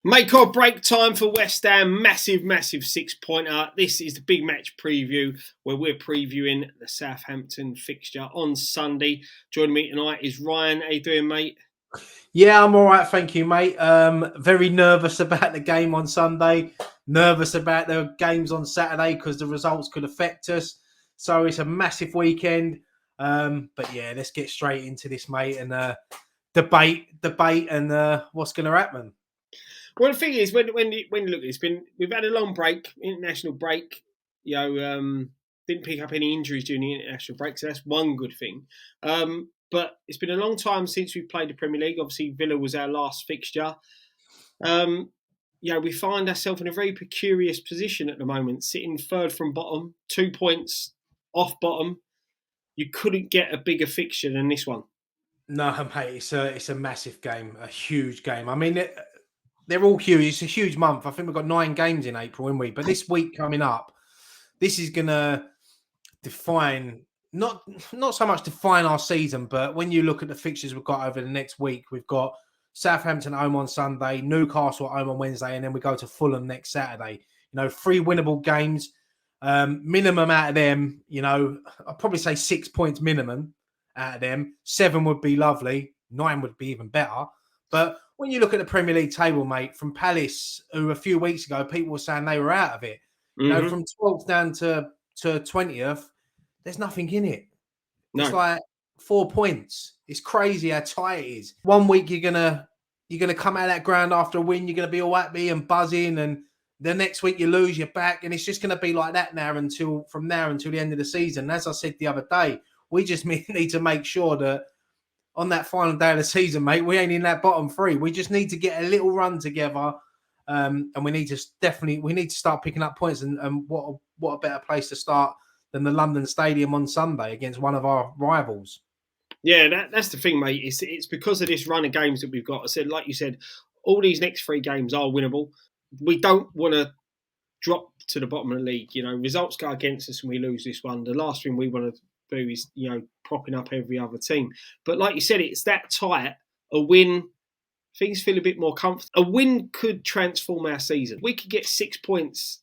Make or break time for West Ham. Massive, massive 6-pointer. This is the big match preview where we're previewing the Southampton fixture on Sunday. Joining me tonight is Ryan. How you doing, mate? Yeah, I'm all right, thank you, mate. Very nervous about the game on Sunday. Nervous about the games on Saturday because the results could affect us. So it's a massive weekend. But yeah, let's get straight into this, mate, and debate, and what's going to happen. Well, the thing is, when you look, we've had a long break, international break. Didn't pick up any injuries during the international break, so that's one good thing. But it's been a long time since we've played the Premier League. Obviously, Villa was our last fixture. We find ourselves in a very precarious position at the moment, sitting third from bottom, 2 points off bottom. You couldn't get a bigger fixture than this one. No, mate, it's a massive game, a huge game. I mean, they're all huge. It's a huge month. I think we've got 9 games in April, haven't we? But this week coming up, this is gonna define not so much define our season, but when you look at the fixtures we've got over the next week, we've got Southampton home on Sunday, Newcastle home on Wednesday, and then we go to Fulham next Saturday. 3 winnable games, minimum out of them. I'd probably say 6 points minimum out of them. 7 would be lovely. 9 would be even better. But when you look at the Premier League table, mate, from Palace, who a few weeks ago people were saying they were out of it, from 12th down to 20th, there's nothing in it. No. It's like 4 points. It's crazy how tight it is. One week you're gonna come out of that ground after a win, you're gonna be all happy and buzzing, and the next week you lose, you're back, and it's just gonna be like that now until the end of the season. And as I said the other day, we just need to make sure that on that final day of the season, mate, we ain't in that bottom 3. We just need to get a little run together. And we need to start picking up points. And what a better place to start than the London Stadium on Sunday against one of our rivals. Yeah, that's the thing, mate. It's because of this run of games that we've got. I said, like you said, all these next 3 games are winnable. We don't want to drop to the bottom of the league. Results go against us and we lose this one. The last thing we want to do is, propping up every other team. But like you said, it's that tight. A win, things feel a bit more comfortable. A win could transform our season. We could get 6 points,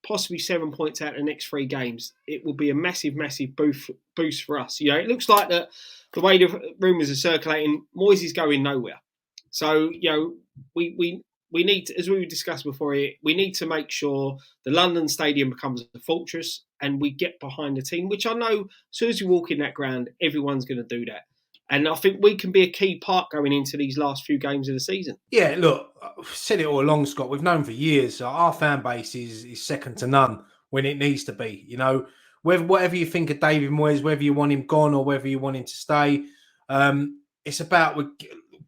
possibly 7 points out of the next 3 games. It will be a massive, massive boost for us. It looks like that the way the rumours are circulating, Moyes is going nowhere. So, we need to, as we discussed before, we need to make sure the London Stadium becomes a fortress and we get behind the team, which I know as soon as you walk in that ground, everyone's going to do that. And I think we can be a key part going into these last few games of the season. Yeah, look, I've said it all along, Scott. We've known for years our fan base is second to none when it needs to be. Whatever you think of David Moyes, whether you want him gone or whether you want him to stay, it's about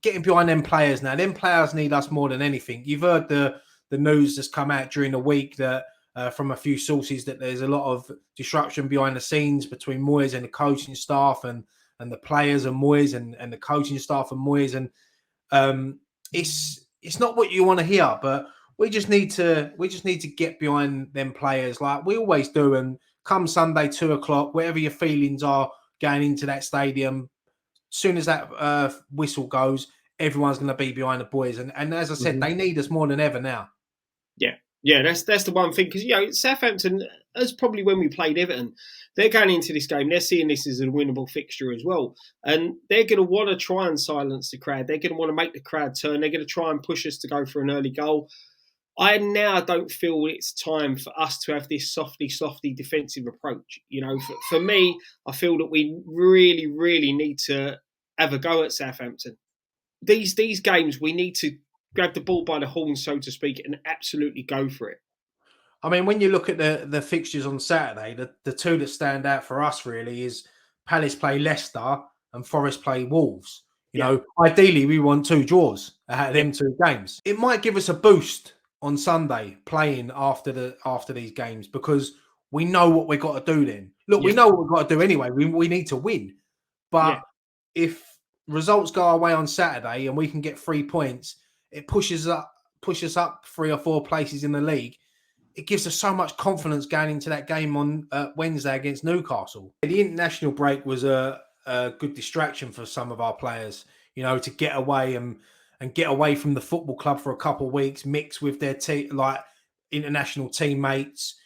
getting behind them players now. Them players need us more than anything. You've heard the news that's come out during the week that from a few sources that there's a lot of disruption behind the scenes between Moyes and the coaching staff and the players and Moyes and the coaching staff and Moyes. And it's not what you want to hear, but we just need to get behind them players like we always do. And come Sunday, 2:00, whatever your feelings are going into that stadium, as soon as that whistle goes, everyone's going to be behind the boys. And as I said, they need us more than ever now. Yeah, that's the one thing. Because, Southampton, as probably when we played Everton, they're going into this game, they're seeing this as a winnable fixture as well. And they're going to want to try and silence the crowd. They're going to want to make the crowd turn. They're going to try and push us to go for an early goal. I now don't feel it's time for us to have this softy defensive approach. For me, I feel that we really, really need to have a go at Southampton. These games, we need to grab the ball by the horns, so to speak, and absolutely go for it. I mean, when you look at the fixtures on Saturday, the 2 that stand out for us really is Palace play Leicester and Forest play Wolves. Ideally, we want 2 draws out of them 2 games. It might give us a boost on Sunday playing after these games because we know what we've got to do then. Look, we know what we've got to do anyway. We need to win. But if results go our way on Saturday and we can get 3 points, it pushes us up 3 or 4 places in the league. It gives us so much confidence going into that game on Wednesday against Newcastle. The international break was a good distraction for some of our players, to get away and and get away from the football club for a couple of weeks, mix with their international teammates,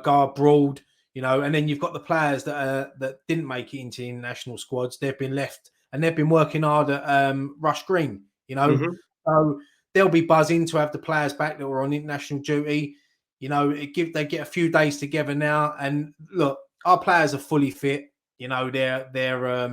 go abroad, and then you've got the players that didn't make it into international squads. They've been left and they've been working hard at Rush Green, Mm-hmm. So they'll be buzzing to have the players back that were on international duty. They get a few days together now, and look, our players are fully fit. They're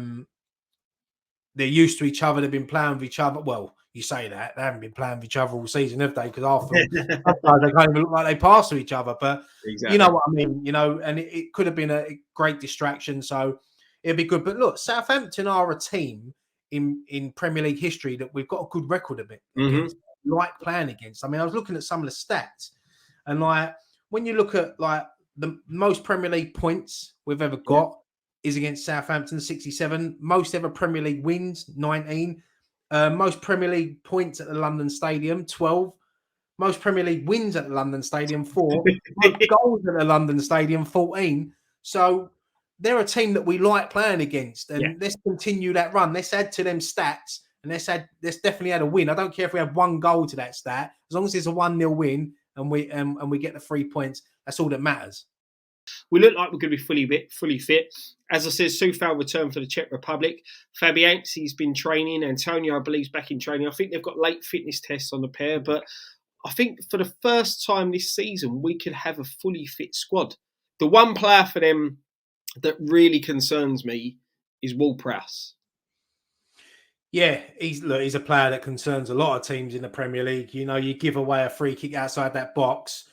used to each other. They've been playing with each other. Well, you say that they haven't been playing with each other all season, have they? Because half of them, sometimes they can't even look like they pass to each other. But you Exactly. know what I mean. And it could have been a great distraction. So it'd be good. But look, Southampton are a team in Premier League history that we've got a good record of it Mm-hmm. against, like playing against. I mean, I was looking at some of the stats, and when you look at the most Premier League points we've ever Yeah. got is against Southampton, 67. Most ever Premier League wins, 19. Most Premier League points at the London Stadium, 12. Most Premier League wins at the London Stadium, 4. Most goals at the London Stadium, 14. So they're a team that we like playing against. Yeah. And let's continue that run. Let's add to them stats. And let's definitely add a win. I don't care if we have one goal to that stat. As long as it's a 1-0 win and we get the 3 points, that's all that matters. We look like we're going to be fully fit. As I said, Soufal returned for the Czech Republic. Fabianski's been training. Antonio, I believe, is back in training. I think they've got late fitness tests on the pair, but I think for the first time this season, we could have a fully fit squad. The one player for them that really concerns me is Ward-Prowse. Yeah, he's a player that concerns a lot of teams in the Premier League. You give away a free kick outside that box,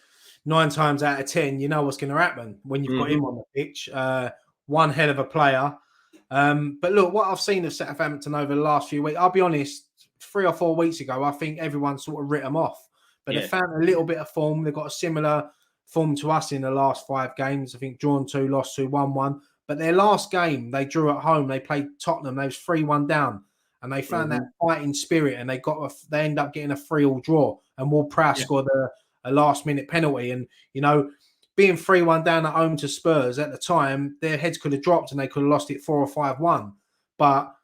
9 times out of 10, you know what's going to happen when you've got him on the pitch. One hell of a player. But look, what I've seen of Southampton over the last few weeks, I'll be honest, 3 or 4 weeks ago, I think everyone sort of writ them off. But they found a little bit of form. They've got a similar form to us in the last 5 games. I think drawn 2, lost 2, won 1. But their last game, they drew at home. They played Tottenham. They was 3-1 down. And they found that fighting spirit, and they end up getting a 3-3 draw. And Ward-Prowse scored a last-minute penalty. And, being 3-1 down at home to Spurs at the time, their heads could have dropped and they could have lost it 4 or 5-1. But,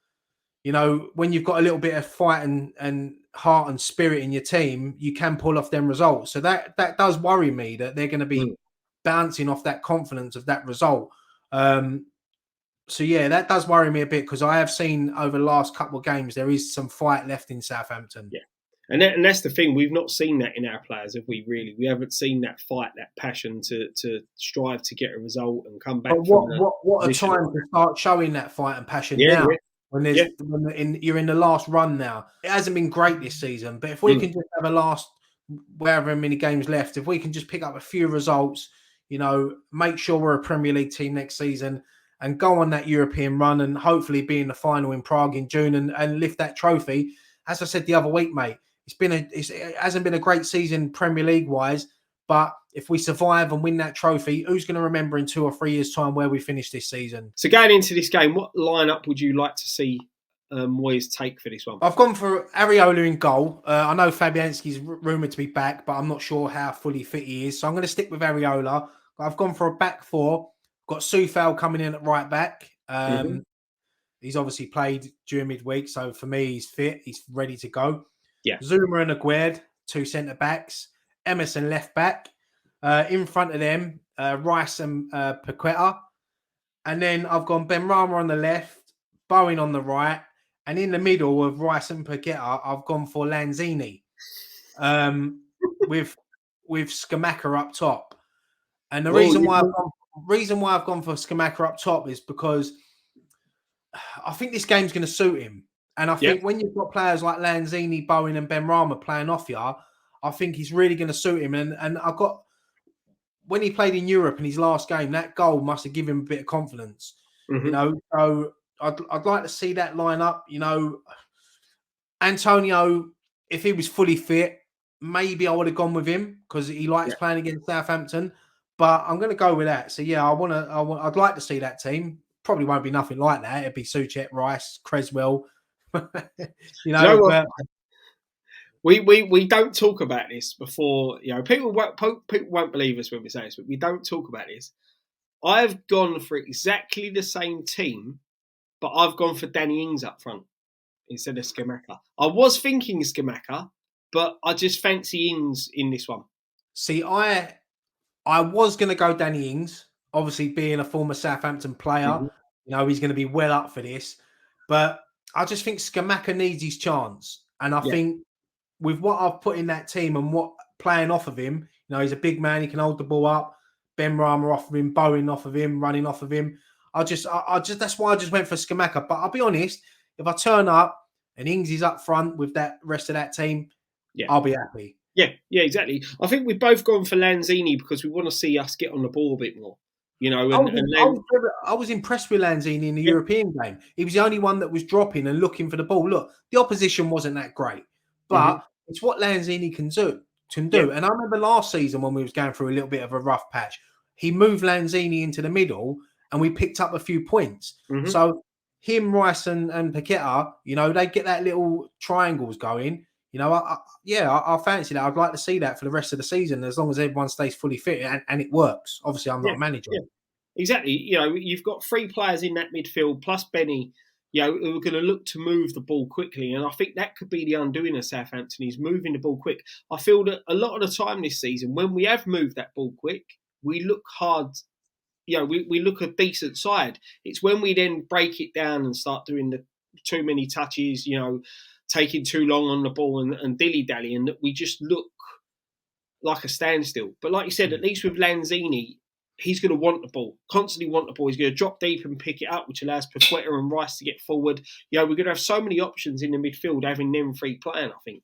when you've got a little bit of fight and heart and spirit in your team, you can pull off them results. So that does worry me that they're going to be bouncing off that confidence of that result. So, yeah, that does worry me a bit because I have seen over the last couple of games there is some fight left in Southampton. Yeah. And that's the thing. We've not seen that in our players, have we, really? We haven't seen that fight, that passion to strive to get a result and come back. But what a time to start showing that fight and passion now. When you're in the last run now. It hasn't been great this season, but if we can just have a last, wherever many games left, if we can just pick up a few results, make sure we're a Premier League team next season and go on that European run and hopefully be in the final in Prague in June and lift that trophy. As I said the other week, mate, it hasn't been a great season Premier League wise, but if we survive and win that trophy, who's going to remember in 2 or 3 years' time where we finished this season? So going into this game, what lineup would you like to see Moyes take for this one? I've gone for Areola in goal. I know Fabianski's rumoured to be back, but I'm not sure how fully fit he is. So I'm going to stick with Areola. I've gone for a back 4. Got Soufal coming in at right back. He's obviously played during midweek, so for me, he's fit. He's ready to go. Yeah. Zuma and Aguerd, 2 centre backs. Emerson left back. In front of them, Rice and Paqueta. And then I've gone Benrahma on the left, Bowen on the right, and in the middle of Rice and Paqueta, I've gone for Lanzini, with Scamacca up top. And the reason why I've gone for Scamacca up top is because I think this game's going to suit him. And I think when you've got players like Lanzini, Bowen, and Benrahma playing off you, I think he's really going to suit him. And when he played in Europe in his last game, that goal must have given him a bit of confidence. So I'd like to see that line up. Antonio, if he was fully fit, maybe I would have gone with him because he likes playing against Southampton. But I'm going to go with that. So yeah, I'd like to see that team. Probably won't be nothing like that. It'd be Soucek, Rice, Creswell. We don't talk about this before. People won't believe us when we say this, but we don't talk about this. I've gone for exactly the same team, but I've gone for Danny Ings up front. instead of Skamaka. I was thinking Skamaka, but I just fancy Ings in this one. See, I was going to go Danny Ings, obviously being a former Southampton player. Mm-hmm. He's going to be well up for this. But I just think Skamaka needs his chance. And I Yeah. think with what I've put in that team and what playing off of him, he's a big man. He can hold the ball up. Ben Rama off of him, Bowen off of him, running off of him. I just that's why I just went for Skamaka. But I'll be honest, if I turn up and Ings is up front with that rest of that team, Yeah. I'll be happy. Yeah, exactly. I think we've both gone for Lanzini because we want to see us get on the ball a bit more. I was impressed with Lanzini in the European game. He was the only one that was dropping and looking for the ball. Look, the opposition wasn't that great, but it's what Lanzini can do. Yeah. And I remember last season when we was going through a little bit of a rough patch, he moved Lanzini into the middle and we picked up a few points. So him, Rice and Paqueta, they get that little triangles going. I fancy that. I'd like to see that for the rest of the season, as long as everyone stays fully fit and it works. Obviously, I'm not a manager. Yeah, exactly. You've got 3 players in that midfield plus Benny, who are going to look to move the ball quickly. And I think that could be the undoing of Southampton, is moving the ball quick. I feel that a lot of the time this season, when we have moved that ball quick, we look hard. We look a decent side. It's when we then break it down and start doing the too many touches, taking too long on the ball and dilly-dally, and that we just look like a standstill. But like you said, at least with Lanzini, he's going to want the ball, constantly want the ball. He's going to drop deep and pick it up, which allows Paqueta and Rice to get forward. We're going to have so many options in the midfield having them 3 playing, I think.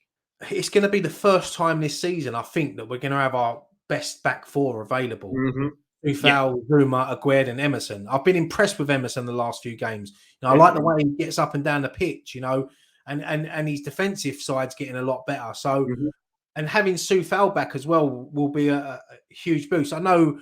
It's going to be the first time this season, I think, that we're going to have our best back 4 available. Ufal, Zuma, Aguerd and Emerson. I've been impressed with Emerson the last few games. I like the way he gets up and down the pitch, and his defensive side's getting a lot better. So, and having Soufal back as well will be a huge boost. I know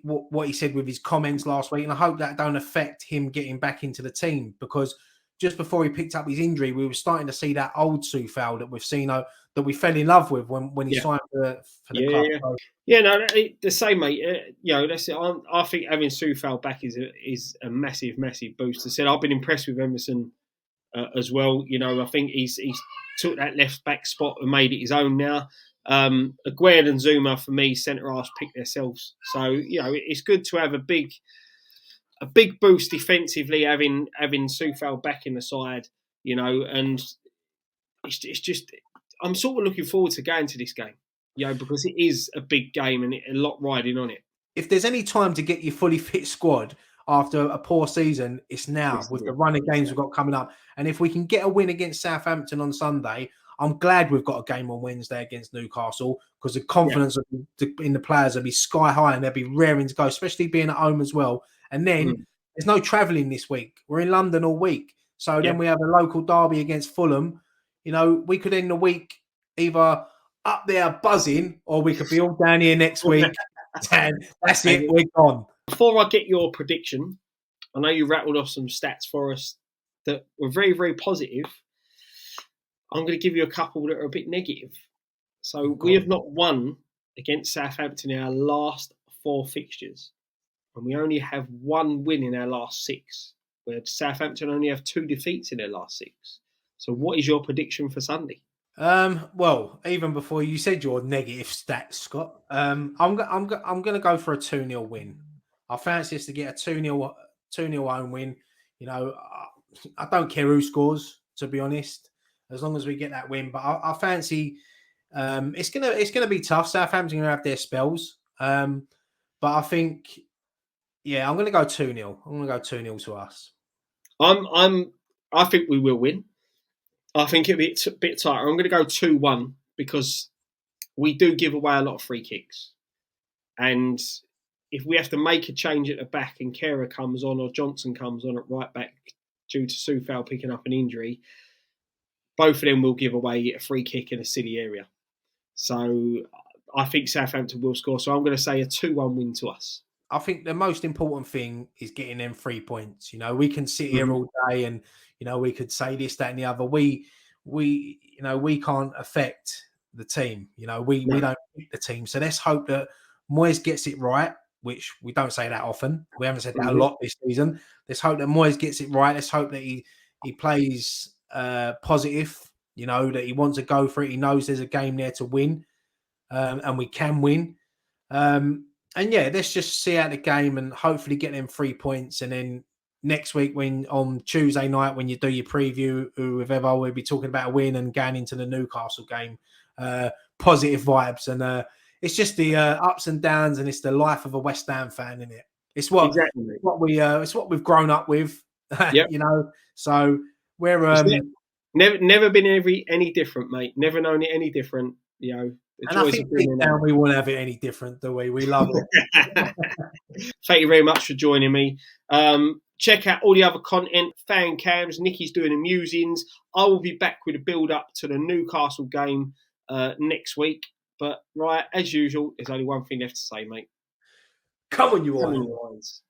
what he said with his comments last week, and I hope that don't affect him getting back into the team, because just before he picked up his injury, we were starting to see that old Soufal that we've seen, that we fell in love with when he signed for the club. So, the same, mate. That's it. I think having Soufal back is a massive, massive boost. I said I've been impressed with Emerson as well. I think he's took that left back spot and made it his own now. Aguerd and Zuma, for me, centre halves pick themselves. So it's good to have a big boost defensively, having Soufal back in the side. And it's just, I'm sort of looking forward to going to this game. Because it is a big game and a lot riding on it. If there's any time to get your fully fit squad after a poor season, it's now, with the run of games we've got coming up. And if we can get a win against Southampton on Sunday, I'm glad we've got a game on Wednesday against Newcastle, because the confidence in the players will be sky high and they'll be raring to go, especially being at home as well. And then there's no travelling this week. We're in London all week. So then we have a local derby against Fulham. We could end the week either up there buzzing, or we could be all down here next week. And that's it, we're gone. Before I get your prediction, I know you rattled off some stats for us that were very, very positive. I'm going to give you a couple that are a bit negative. So we have not won against Southampton in our last 4 fixtures, and we only have 1 win in our last 6, where Southampton only have 2 defeats in their last 6. So what is your prediction for Sunday? Well, even before you said your negative stats, Scott, I'm going to go for a 2-0 win. I fancy us to get a 2-0 home win. I don't care who scores, to be honest, as long as we get that win. But I fancy it's gonna be tough. Southampton are going to have their spells, but I think, I'm going to go 2-0. I'm going to go 2-0 to us. I think we will win. I think it'll be a bit tighter. I'm going to go 2-1, because we do give away a lot of free kicks. And if we have to make a change at the back and Kehrer comes on or Johnson comes on at right back due to Soufal picking up an injury, both of them will give away a free kick in a silly area. So I think Southampton will score. So I'm going to say a 2-1 win to us. I think the most important thing is getting them 3 points. We can sit here all day and, we could say this, that, and the other. We can't affect the team. We don't pick the team. So let's hope that Moyes gets it right, which we don't say that often. We haven't said that a lot this season. Let's hope that Moyes gets it right. Let's hope that he plays positive. You know, that he wants to go for it. He knows there's a game there to win, and we can win. And yeah, let's just see out the game and hopefully get them 3 points. And then next week, when on Tuesday night, when you do your preview, whoever, we'll be talking about a win and going into the Newcastle game. Positive vibes, and it's just the ups and downs, and it's the life of a West Ham fan, isn't it? It's what it's what we've grown up with, Yep. you know. So we're never been any different, mate. Never known it any different. You know, the and I joys think of being deep down we won't have it any different, do we? We love it. Thank you very much for joining me. Check out all the other content, fan cams. Nicky's doing the musings. I will be back with a build up to the Newcastle game next week. But right, as usual, there's only one thing left to say, mate. Come on, you Wines.